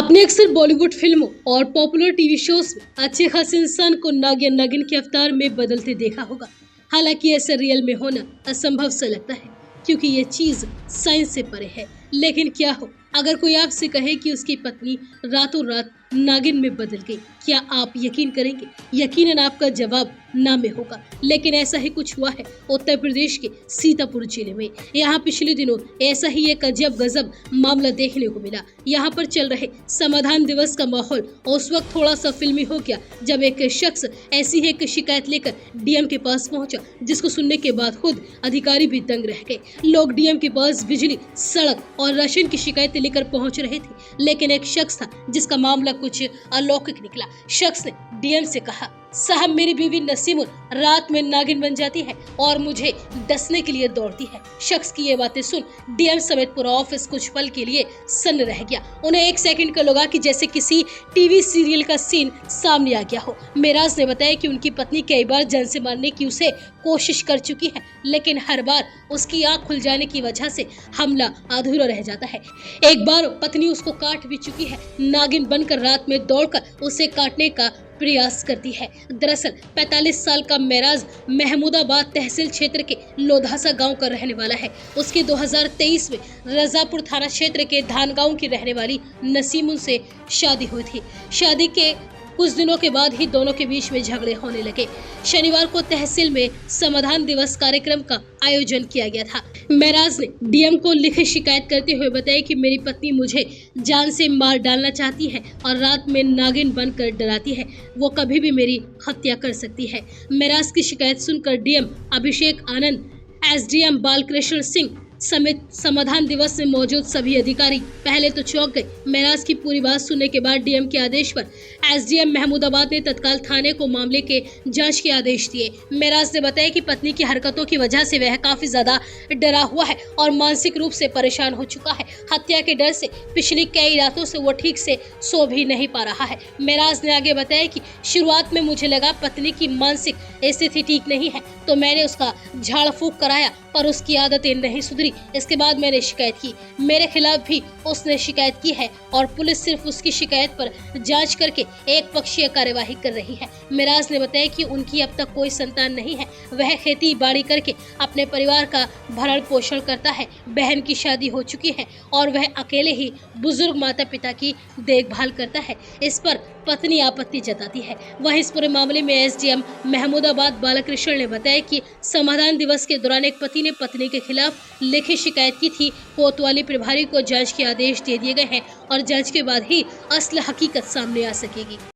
आपने अक्सर बॉलीवुड फिल्मों और पॉपुलर टीवी शोज में अच्छे खासे इंसान को नागिन नागिन के अवतार में बदलते देखा होगा। हालांकि ऐसा रियल में होना असंभव सा लगता है, क्योंकि ये चीज साइंस से परे है। लेकिन क्या हो अगर कोई आपसे कहे कि उसकी पत्नी रातों रात नागिन में बदल गई, क्या आप यकीन करेंगे? यकीनन आपका जवाब ना में होगा। लेकिन ऐसा ही कुछ हुआ है उत्तर प्रदेश के सीतापुर जिले में। यहाँ पिछले दिनों ऐसा ही एक अजब गजब मामला देखने को मिला। यहाँ पर चल रहे समाधान दिवस का माहौल उस वक्त थोड़ा सा फिल्मी हो गया जब एक शख्स ऐसी ही एक शिकायत लेकर डीएम के पास पहुंचा, जिसको सुनने के बाद खुद अधिकारी भी दंग रह गए। लोग डीएम के पास बिजली, सड़क और राशन की शिकायतें लेकर पहुंच रहे थे, लेकिन एक शख्स था जिसका मामला कुछ अलौकिक निकला। शख्स ने डीएम से कहा, साहब मेरी बीवी नसीमुन रात में नागिन बन जाती है और मुझे डसने के लिए दौड़ती है। शख्स की ये बातें सुन डीएम समेत पूरा ऑफिस कुछ पल के लिए सन्न रह गया। उन्हें एक सेकंड का लगा कि जैसे किसी टीवी सीरियल का सीन सामने आ गया हो। मेराज ने बताया कि उनकी पत्नी कई बार जान से मारने की उसे कोशिश कर चुकी है, लेकिन हर बार उसकी आंख खुल जाने की वजह से हमला अधूरा रह जाता है। एक बार पत्नी उसको काट भी चुकी है। नागिन बनकर रात में दौड़कर उसे काटने का प्रयास करती है। दरअसल 45 साल का मेराज महमूदाबाद तहसील क्षेत्र के लोधासा गांव का रहने वाला है। उसके 2023 में रजापुर थाना क्षेत्र के धान गांव की रहने वाली नसीमुन से शादी हुई थी। शादी के कुछ दिनों के बाद ही दोनों के बीच में झगड़े होने लगे। शनिवार को तहसील में समाधान दिवस कार्यक्रम का आयोजन किया गया था। मेराज ने डीएम को लिखित शिकायत करते हुए बताया कि मेरी पत्नी मुझे जान से मार डालना चाहती है और रात में नागिन बनकर डराती है। वो कभी भी मेरी हत्या कर सकती है। मेराज की शिकायत सुनकर डीएम अभिषेक आनंद, एसडीएम बालकृष्ण सिंह समेत समाधान दिवस में मौजूद सभी अधिकारी पहले तो चौंक गए। मेराज की पूरी बात सुनने के बाद डीएम के आदेश पर एसडीएम महमूदाबाद ने तत्काल थाने को मामले के जांच के आदेश दिए। मेराज ने बताया कि पत्नी की हरकतों की वजह से वह काफी ज्यादा डरा हुआ है और मानसिक रूप से परेशान हो चुका है। हत्या के डर से पिछली कई रातों से वो ठीक से सो भी नहीं पा रहा है। मेराज ने आगे बताया कि शुरुआत में मुझे लगा पत्नी की मानसिक स्थिति ठीक नहीं है, तो मैंने उसका झाड़ फूंक कराया, पर उसकी आदतें नहीं सुधरी। इसके बाद मैंने शिकायत की। मेरे खिलाफ भी उसने शिकायत की है और पुलिस सिर्फ उसकी शिकायत पर जांच करके एक पक्षीय कार्यवाही कर रही है। मेराज ने बताया कि उनकी अब तक कोई संतान नहीं है। वह खेती बाड़ी करके अपने परिवार का भरण पोषण करता है। बहन की शादी हो चुकी है और वह अकेले ही बुजुर्ग माता पिता की देखभाल करता है। इस पर पत्नी आपत्ति जताती है। वह इस पूरे मामले में एसडीएम महमूदाबाद बालकृष्ण ने बताया कि समाधान दिवस के दौरान एक पति ने पत्नी के खिलाफ लिखित शिकायत की थी। कोतवाली प्रभारी को जांच के आदेश दे दिए गए हैं और जांच के बाद ही असल हकीकत सामने आ सकेगी।